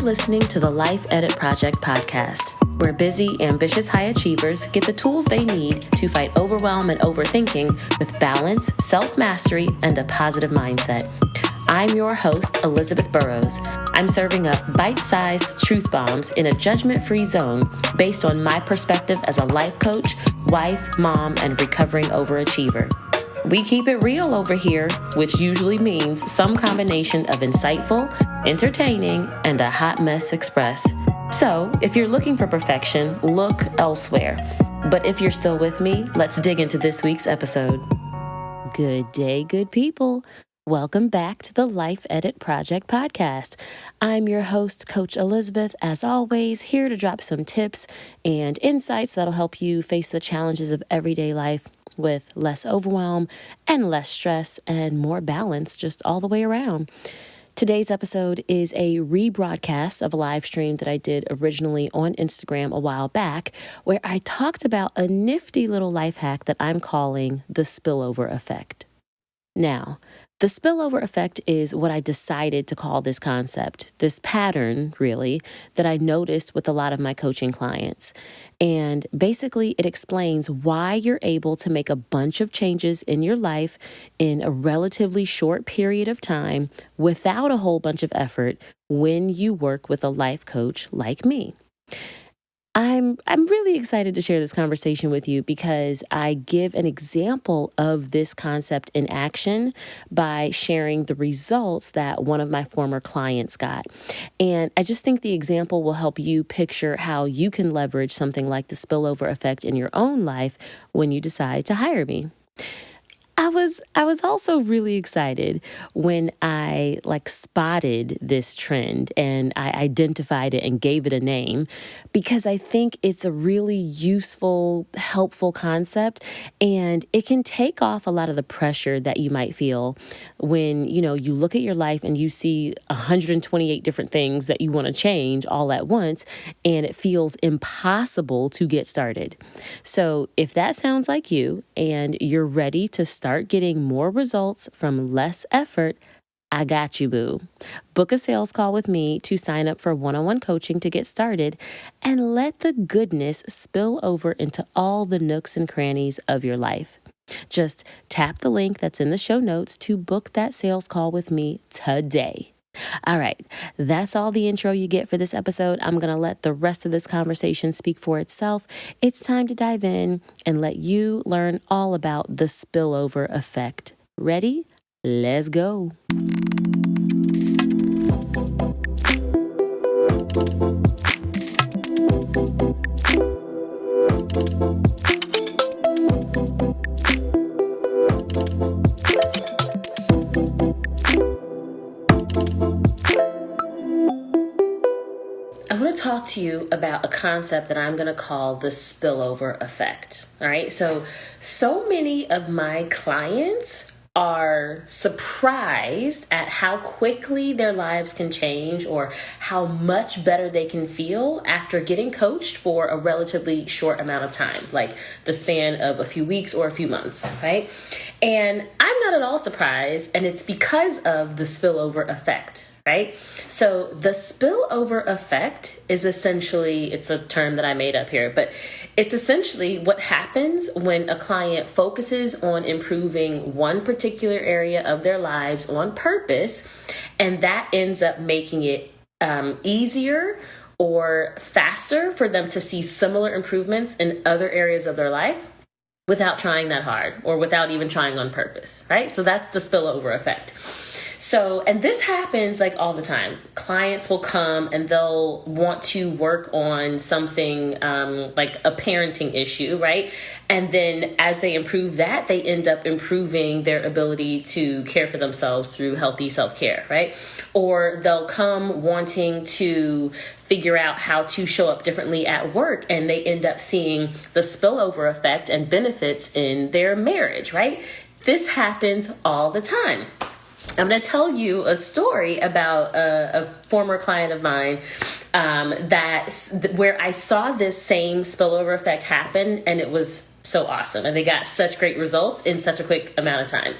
listening to the Life Edit Project podcast, where busy, ambitious high achievers get the tools they need to fight overwhelm and overthinking with balance, self-mastery, and a positive mindset. I'm your host, Elizabeth Burrows. I'm serving up bite-sized truth bombs in a judgment-free zone based on my perspective as a life coach, wife, mom, and recovering overachiever. We keep it real over here, which usually means some combination of insightful, entertaining, and a hot mess express. So, if you're looking for perfection, look elsewhere. But if you're still with me, let's dig into this week's episode. Good day, good people. Welcome back to the Life Edit Project podcast. I'm your host, Coach Elizabeth, as always, here to drop some tips and insights that'll help you face the challenges of everyday life with less overwhelm and less stress and more balance just all the way around. Today's episode is a rebroadcast of a live stream that I did originally on Instagram a while back, where I talked about a nifty little life hack that I'm calling the spillover effect. Now, the spillover effect is what I decided to call this concept, this pattern, really, that I noticed with a lot of my coaching clients. And basically, it explains why you're able to make a bunch of changes in your life in a relatively short period of time without a whole bunch of effort when you work with a life coach like me. I'm really excited to share this conversation with you because I give an example of this concept in action by sharing the results that one of my former clients got. And I just think the example will help you picture how you can leverage something like the spillover effect in your own life when you decide to hire me. I was also really excited when I spotted this trend and I identified it and gave it a name, because I think it's a really useful, helpful concept, and it can take off a lot of the pressure that you might feel when, you look at your life and you see 128 different things that you want to change all at once, and it feels impossible to get started. So if that sounds like you and you're ready to start getting more results from less effort, I got you, boo. Book a sales call with me to sign up for one-on-one coaching to get started and let the goodness spill over into all the nooks and crannies of your life. Just tap the link that's in the show notes to book that sales call with me today. All right, that's all the intro you get for this episode. I'm going to let the rest of this conversation speak for itself. It's time to dive in and let you learn all about the spillover effect. Ready? Let's go. I want to talk to you about a concept that I'm going to call the spillover effect. All right. So many of my clients are surprised at how quickly their lives can change or how much better they can feel after getting coached for a relatively short amount of time, like the span of a few weeks or a few months, right? And I'm not at all surprised, and it's because of the spillover effect. Right? So the spillover effect is essentially, it's a term that I made up here, but it's essentially what happens when a client focuses on improving one particular area of their lives on purpose, and that ends up making it easier or faster for them to see similar improvements in other areas of their life without trying that hard or without even trying on purpose, right? So that's the spillover effect. So, and this happens all the time. Clients will come and they'll want to work on something like a parenting issue, right? And then as they improve that, they end up improving their ability to care for themselves through healthy self-care, right? Or they'll come wanting to figure out how to show up differently at work, and they end up seeing the spillover effect and benefits in their marriage, right? This happens all the time. I'm going to tell you a story about a former client of mine where I saw this same spillover effect happen, and it was so awesome. And they got such great results in such a quick amount of time.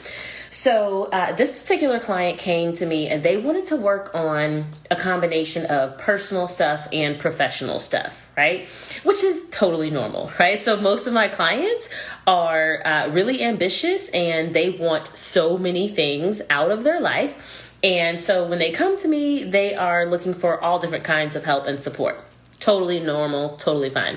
So this particular client came to me and they wanted to work on a combination of personal stuff and professional stuff, right? Which is totally normal, right? So most of my clients are really ambitious and they want so many things out of their life. And so when they come to me, they are looking for all different kinds of help and support. Totally normal, totally fine.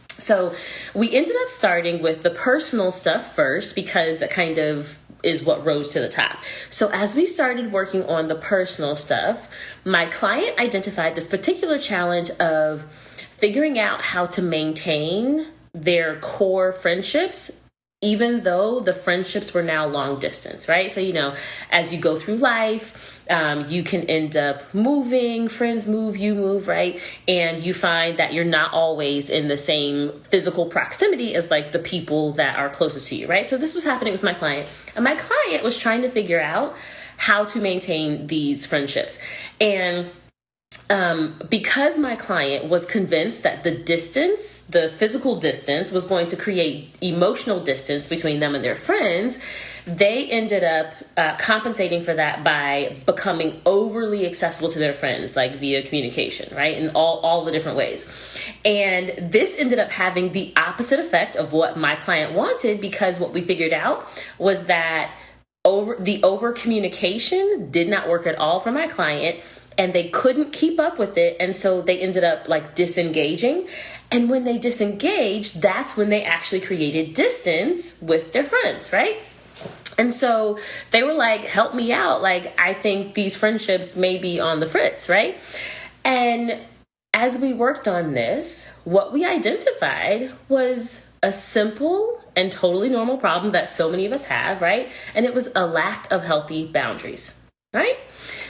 So we ended up starting with the personal stuff first because that kind of is what rose to the top. So as we started working on the personal stuff, my client identified this particular challenge of figuring out how to maintain their core friendships, even though the friendships were now long distance, right? So, as you go through life, you can end up moving, friends move, you move, right? And you find that you're not always in the same physical proximity as like the people that are closest to you, right? So this was happening with my client. And my client was trying to figure out how to maintain these friendships. And because my client was convinced that the physical distance was going to create emotional distance between them and their friends, they ended up compensating for that by becoming overly accessible to their friends, like via communication, right? In all the different ways. And this ended up having the opposite effect of what my client wanted, because what we figured out was that over communication did not work at all for my client. And they couldn't keep up with it. And so they ended up like disengaging. And when they disengaged, that's when they actually created distance with their friends, right? And so they were like, help me out. Like, I think these friendships may be on the fritz, right? And as we worked on this, what we identified was a simple and totally normal problem that so many of us have, right? And it was a lack of healthy boundaries, right?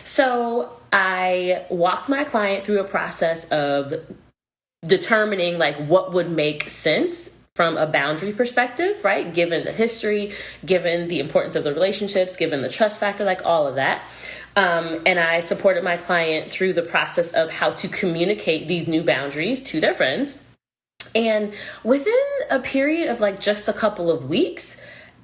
So I walked my client through a process of determining like what would make sense from a boundary perspective, right? Given the history, given the importance of the relationships, given the trust factor, like all of that. And I supported my client through the process of how to communicate these new boundaries to their friends. And within a period of like just a couple of weeks,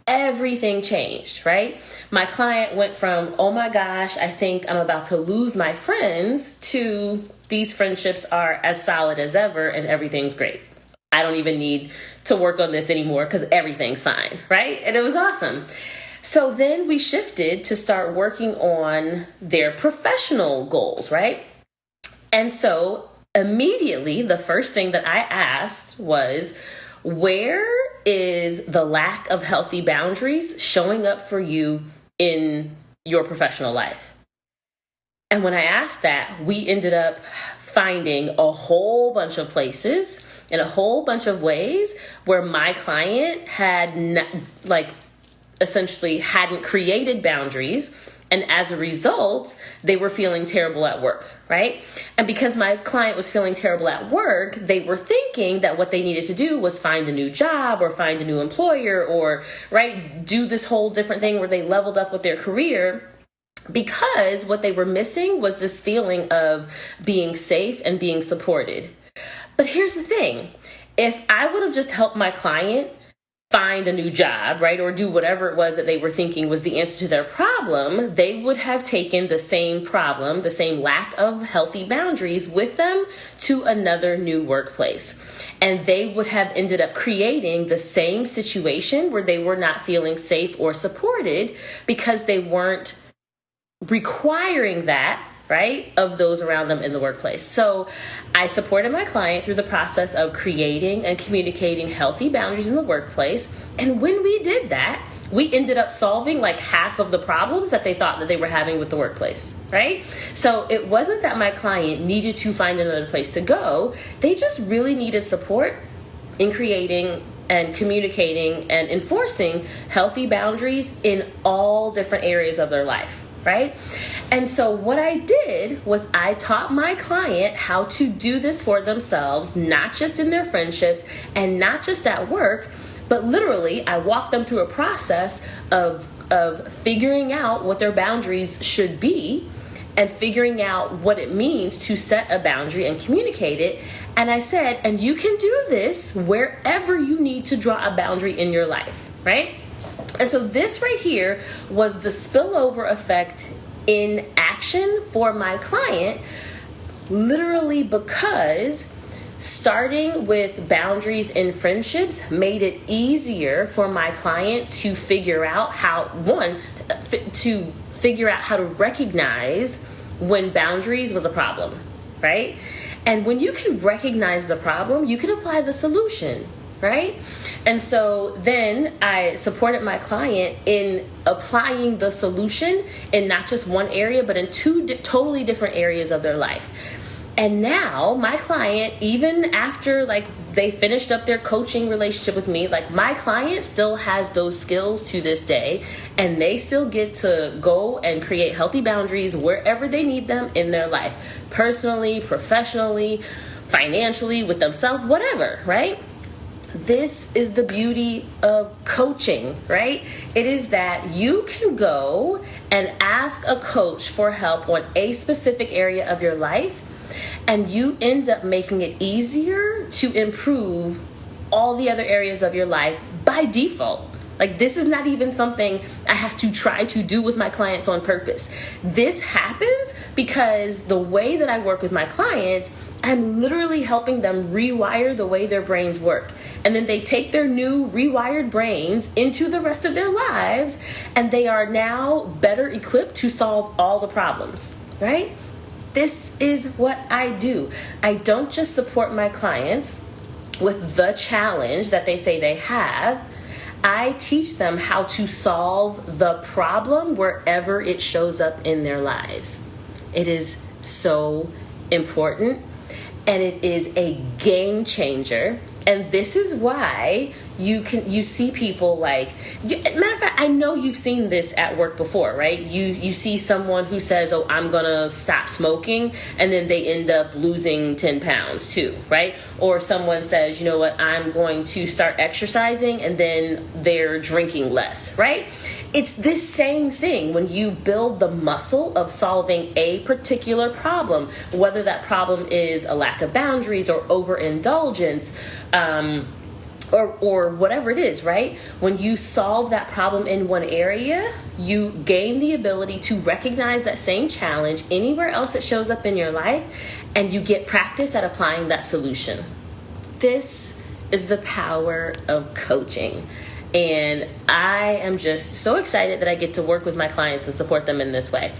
everything changed, right? My client went from, oh my gosh, I think I'm about to lose my friends, to these friendships are as solid as ever and everything's great. I don't even need to work on this anymore because everything's fine, right? And it was awesome. So then we shifted to start working on their professional goals, right? And so immediately, the first thing that I asked was, where is the lack of healthy boundaries showing up for you in your professional life? And when I asked that, we ended up finding a whole bunch of places in a whole bunch of ways where my client had essentially hadn't created boundaries. And as a result, they were feeling terrible at work, right? And because my client was feeling terrible at work, they were thinking that what they needed to do was find a new job or find a new employer or, right, do this whole different thing where they leveled up with their career, because what they were missing was this feeling of being safe and being supported. But here's the thing. If I would have just helped my client find a new job, right, or do whatever it was that they were thinking was the answer to their problem, they would have taken the same problem, the same lack of healthy boundaries with them to another new workplace. And they would have ended up creating the same situation where they were not feeling safe or supported because they weren't requiring that, right, of those around them in the workplace. So I supported my client through the process of creating and communicating healthy boundaries in the workplace. And when we did that, we ended up solving like half of the problems that they thought that they were having with the workplace, right? So it wasn't that my client needed to find another place to go. They just really needed support in creating and communicating and enforcing healthy boundaries in all different areas of their life, right? And so what I did was I taught my client how to do this for themselves, not just in their friendships and not just at work, but literally I walked them through a process of figuring out what their boundaries should be and figuring out what it means to set a boundary and communicate it. And I said, and you can do this wherever you need to draw a boundary in your life, right? And so this right here was the spillover effect in action for my client, literally because starting with boundaries in friendships made it easier for my client to figure out how to recognize when boundaries was a problem, right? And when you can recognize the problem, you can apply the solution, right? And so then I supported my client in applying the solution in not just one area, but in two totally different areas of their life. And now my client, even after they finished up their coaching relationship with me, my client still has those skills to this day, and they still get to go and create healthy boundaries wherever they need them in their life, personally, professionally, financially, with themselves, whatever, right? This is the beauty of coaching, right? It is that you can go and ask a coach for help on a specific area of your life, and you end up making it easier to improve all the other areas of your life by default. This is not even something I have to try to do with my clients on purpose. This happens because the way that I work with my clients, I'm literally helping them rewire the way their brains work. And then they take their new rewired brains into the rest of their lives, and they are now better equipped to solve all the problems, right? This is what I do. I don't just support my clients with the challenge that they say they have. I teach them how to solve the problem wherever it shows up in their lives. It is so important, and it is a game changer. And this is why you see people matter of fact, I know you've seen this at work before, right? You see someone who says, oh, I'm gonna stop smoking, and then they end up losing 10 pounds too, right? Or someone says, you know what, I'm going to start exercising, and then they're drinking less, right? It's this same thing when you build the muscle of solving a particular problem, whether that problem is a lack of boundaries or overindulgence, or whatever it is, right? When you solve that problem in one area, you gain the ability to recognize that same challenge anywhere else it shows up in your life, and you get practice at applying that solution. This is the power of coaching. And I am just so excited that I get to work with my clients and support them in this way.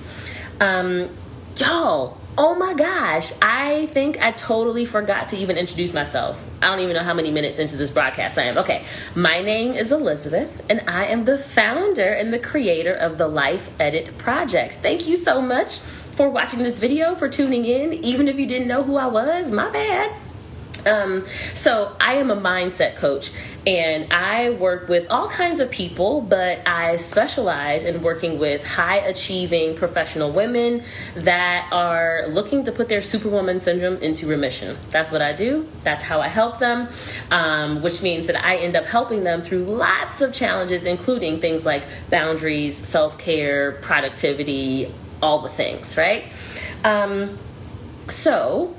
Y'all, oh my gosh, I think I totally forgot to even introduce myself. I don't even know how many minutes into this broadcast I am. Okay, my name is Elizabeth, and I am the founder and the creator of the Life Edit Project. Thank you so much for watching this video, for tuning in. Even if you didn't know who I was, my bad. So I am a mindset coach, and I work with all kinds of people, but I specialize in working with high achieving professional women that are looking to put their superwoman syndrome into remission. That's what I do. That's how I help them, which means that I end up helping them through lots of challenges, including things like boundaries, self-care, productivity, all the things, right? So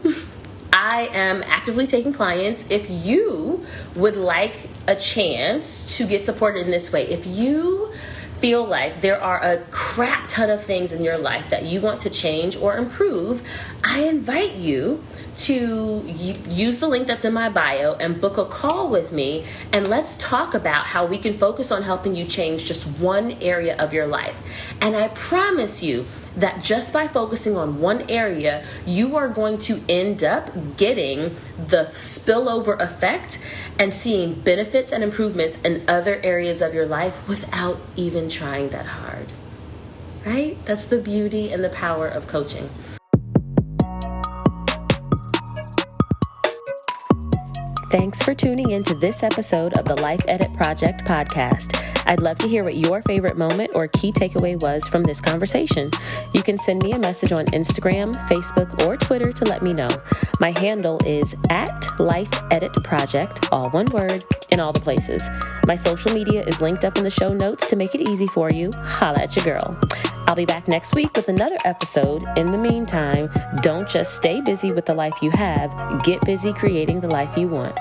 I am actively taking clients. If you would like a chance to get supported in this way, if you feel like there are a crap ton of things in your life that you want to change or improve, I invite you to use the link that's in my bio and book a call with me, and let's talk about how we can focus on helping you change just one area of your life. And I promise you that just by focusing on one area, you are going to end up getting the spillover effect and seeing benefits and improvements in other areas of your life without even trying that hard, right? That's the beauty and the power of coaching. Thanks for tuning in to this episode of the Life Edit Project podcast. I'd love to hear what your favorite moment or key takeaway was from this conversation. You can send me a message on Instagram, Facebook, or Twitter to let me know. My handle is @LifeEditProject, all one word, in all the places. My social media is linked up in the show notes to make it easy for you. Holla at your girl. I'll be back next week with another episode. In the meantime, don't just stay busy with the life you have, get busy creating the life you want.